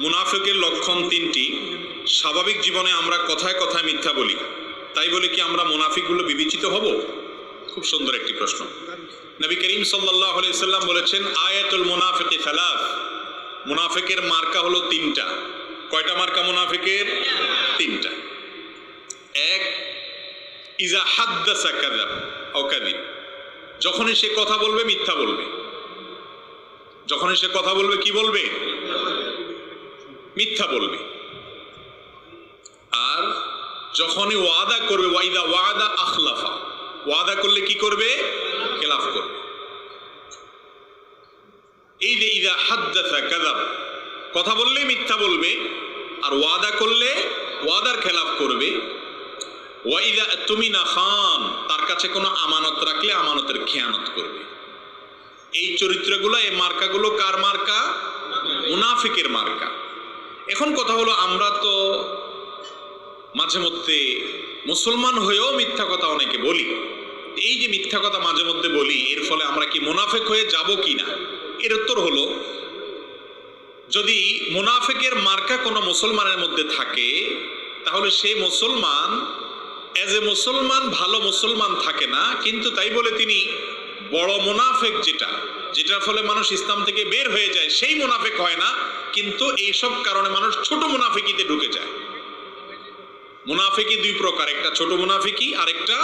মুনাফিকের লক্ষণ তিনটি। স্বাভাবিক জীবনে আমরা কথায় কথায় মিথ্যা বলি, তাই বলে কি আমরা মুনাফিকগুলো বিবেচিত হব? খুব সুন্দর একটি প্রশ্ন। নবী করিম সাল্লাল্লাহু আলাইহি সাল্লাম বলেছেন, আয়াতুল মুনাফিকি সালাস, মুনাফিকের মার্কা হলো তিনটা। কয়টা মার্কা মুনাফিকের? তিনটা। এক, ইজা হাদ্দাসা কাযাব আও কাযিব, যখনই সে কথা বলবে মিথ্যা বলবে। যখনই সে কথা বলবে কি বলবে? মিথ্যা বলবে। আর যখনই ওয়াদা করবে, ওয়াইদা ওয়াদা আখলাফা, ওয়াদা করলে কি করবে? খেলাফ করবে। এই যে ইজা হাদ্দাসা কাযাব, কথা বললে মিথ্যা বলবে, আর ওয়াদা করলে ওয়াদার খেলাফ করবে। ওয়াইদা তুমিনা খান, তার কাছে কোনো আমানত রাখলে আমানতের খেয়ানত করবে। এই চরিত্রগুলো, এই মার্কাগুলো কার মার্কা? মুনাফিকের মার্কা। এখন কথা হলো, আমরা তো মাঝে মধ্যে মুসলমান হয়েও মিথ্যা কথা অনেকে বলি। এই যে মিথ্যা কথা মাঝে মধ্যে বলি, এর ফলে আমরা কি মুনাফিক হয়ে যাব কি না? এর উত্তর হলো, যদি মুনাফিকের মার্কা কোনো মুসলমানের মধ্যে থাকে, তাহলে সেই মুসলমান এজ এ মুসলমান ভালো মুসলমান থাকে না, কিন্তু তাই বলে তিনি বড় মুনাফিক, যেটার ফলে মানুষ ইসলাম থেকে বের হয়ে যায়, সেই মুনাফিক হয় না। কিন্তু এইসব কারণে মানুষ ছোট মুনাফিকিতে ঢুকে যায়। মুনাফিকি দুই প্রকার, একটা ছোট মুনাফিকি আর একটা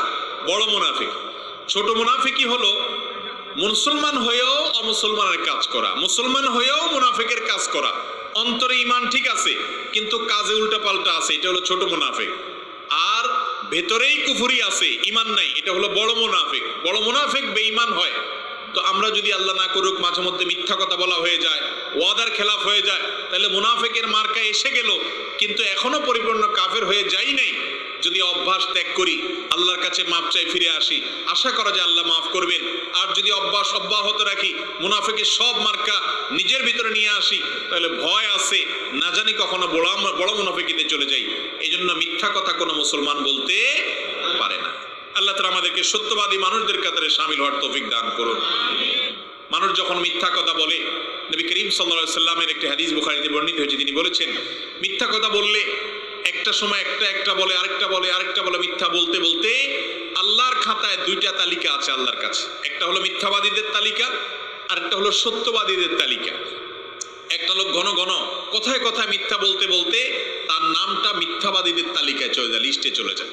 বড় মুনাফিক। ছোট মুনাফিকি হলো মুসলমান হয়েও অমুসলমানের কাজ করা, মুসলমান হয়েও মুনাফিকের কাজ করা, অন্তরে ঈমান ঠিক আছে কিন্তু কাজে উল্টা পাল্টা আছে, এটা হলো ছোট মুনাফিক। আর ভেতরেই কুফরি আছে, ঈমান নাই, এটা হলো বড় মুনাফিক। বড় মুনাফিক বেঈমান হয়। তো আমরা যদি আল্লাহ না করুক মাঝে মধ্যে মিথ্যা কথা বলা হয়ে যায়, ওয়াদার খেলাফ হয়ে যায়, তাহলে মুনাফিকের মার্কা এসে গেল, কিন্তু এখনো পরিপূর্ণ কাফের হয়ে যাই নাই। যদি অভ্যাস ত্যাগ করি, আল্লাহর কাছে মাপ চাই, ফিরে আসি, আশা করা যায় আল্লাহ মাফ করবেন। আর যদি অভ্যাস অব্যাহত রাখি, মুনাফিকের সব মার্কা নিজের ভিতরে নিয়ে আসি, তাহলে ভয় আছে না জানি কখনো বড় মুনাফিকিতে চলে যাই। এই জন্য মিথ্যা কথা কোনো মুসলমান বলতে পারে না। আল্লাহ তাআলা আমাদেরকে সত্যবাদী মানুষদের কাতারে শামিল হওয়ার তৌফিক দান করুন। মানুষ যখন মিথ্যা কথা বলে, নবী করিম সাল্লাল্লাহু আলাইহি সাল্লামের একটি হাদিস বুখারীতে বর্ণিত হয়েছে, তিনি বলেছেন, মিথ্যা কথা বললে একটা সময় একটা বলে, আরেকটা বলে, মিথ্যা বলতে বলতে আল্লাহর খাতায় দুইটা তালিকা আছে আল্লাহর কাছে। একটা হলো মিথ্যাবাদীদের তালিকা, আর একটা হলো সত্যবাদীদের তালিকা। একটা লোক ঘন ঘন কথায় কথায় মিথ্যা বলতে বলতে তার নামটা মিথ্যাবাদীদের তালিকায় চলে যায়, লিস্টে চলে যায়।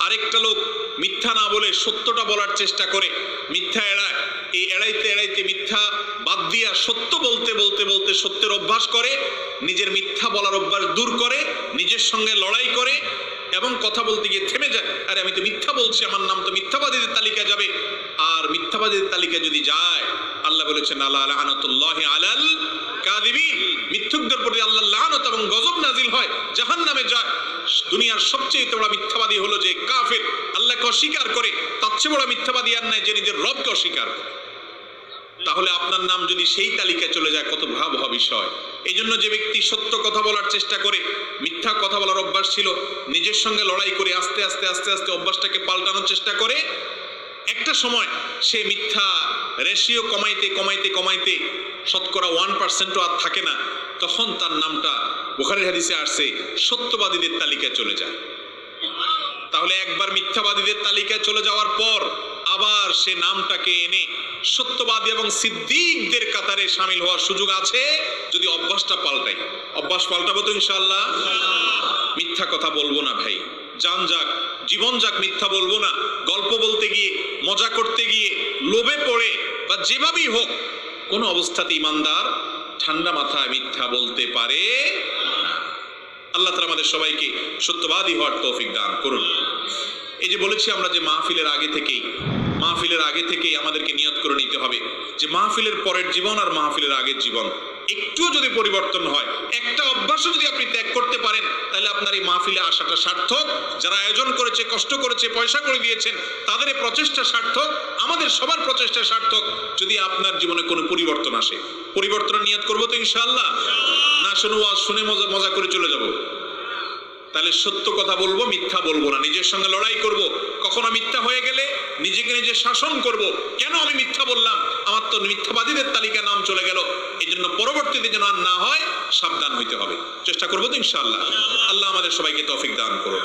আরেকটা লোক মিথ্যা না বলে সত্যটা বলার চেষ্টা করে, মিথ্যা এড়ায়, এই এড়াইতে এড়াইতে মিথ্যা বাদ দিয়া সত্য বলতে বলতে বলতে সত্যের অভ্যাস করে, নিজের মিথ্যা বলার অভ্যাস দূর করে, নিজের সঙ্গে লড়াই করে এবং কথা বলতে গিয়ে থেমে যায়, আরে আমি তো মিথ্যা বলছি, আমার নাম তো মিথ্যাবাদীদের তালিকায় যাবে। আর মিথ্যাবাদীদের তালিকায় যদি যায়, আল্লাহ বলেছেন, আল্লাহ লানাতুল্লাহি আলাল কাযিবিন, মিথ্যুকদের প্রতি আল্লাহর লানত এবং গজব নাজিল হয়, জাহান্নামে যায়। দুনিয়ার সবচেয়ে বড় মিথ্যাবাদী হলো যে কাফের, আল্লাহকে অস্বীকার করে। তার চেয়ে বড় মিথ্যাবাদী আর নাই যে নিজের রবকে অস্বীকার করে। তাহলে আপনার নাম যদি সেই তালিকায় চলে যায়, কত ভয়াবহ বিষয়। এই জন্য যে ব্যক্তি সত্য কথা বলার চেষ্টা করে, মিথ্যা কথা বলার অভ্যাস ছিল, নিজের সঙ্গে লড়াই করে আস্তে আস্তে আস্তে আস্তে অভ্যাসটাকে পাল্টানোর চেষ্টা করে, একটা সময় সে মিথ্যা রেশিও কমাইতে কমাইতে কমাইতে শতকরা 1% আর থাকে না, তখন তার নামটা বুখারীর হাদিসে আসছে সত্যবাদীদের তালিকায় চলে যায়। তাহলে একবার মিথ্যাবাদীদের তালিকায় চলে যাওয়ার পর আবার সে নামটাকে এনে সত্যবাদী এবং সিদ্দিকদের কাতারে শামিল হওয়ার সুযোগ আছে, যদি অভ্যাসটা পাল্টাই। অভ্যাস পাল্টাবো তো ইনশাআল্লাহ। মিথ্যা কথা বলবো না ভাই, জান যাক, জীবন যাক, মিথ্যা বলবো না। গল্প বলতে গিয়ে, মজা করতে গিয়ে, লোভে পড়ে বা যেভাবেই হোক, কোনো অবস্থাতে ইমানদার ঠান্ডা মাথায় মিথ্যা বলতে পারে না। আল্লাহ তাআলা আমাদের সবাইকে সত্যবাদী হওয়ার তৌফিক দান করুন। এই যে বলেছি আমরা যে মাহফিলের আগে থেকেই আমাদেরকে নিয়ত করে নিতে হবে যে মাহফিলের পরের জীবন আর মাহফিলের আগের জীবন একটুও যদি পরিবর্তন হয়, একটা অভ্যাসও যদি আপনি ত্যাগ করতে পারেন, তাহলে আপনার এই মাহফিলে আসাটা সার্থক। যারা আয়োজন করেছে, কষ্ট করেছে, পয়সা করে দিয়েছেন, তাদের এই প্রচেষ্টা সার্থক, আমাদের সবার প্রচেষ্টা সার্থক। যদি আপনার জীবনে কোনো পরিবর্তন আসে, পরিবর্তনের নিয়ত করবো তো ইনশাআল্লাহ। না শুনে মজা করে চলে যাব? তাহলে সত্য কথা বলবো, মিথ্যা বলবো না, নিজের সঙ্গে লড়াই করব। কখনো মিথ্যা হয়ে গেলে নিজেকে নিজে শাসন করব, কেন আমি মিথ্যা বললাম, আমার তো মিথ্যাবাদীদের তালিকায় নাম চলে গেল। এই জন্য পরবর্তীতে যেন আর না হয় সাবধান হইতে হবে। চেষ্টা করবো তো ইনশাআল্লাহ। আল্লাহ আমাদের সবাইকে তৌফিক দান করুন।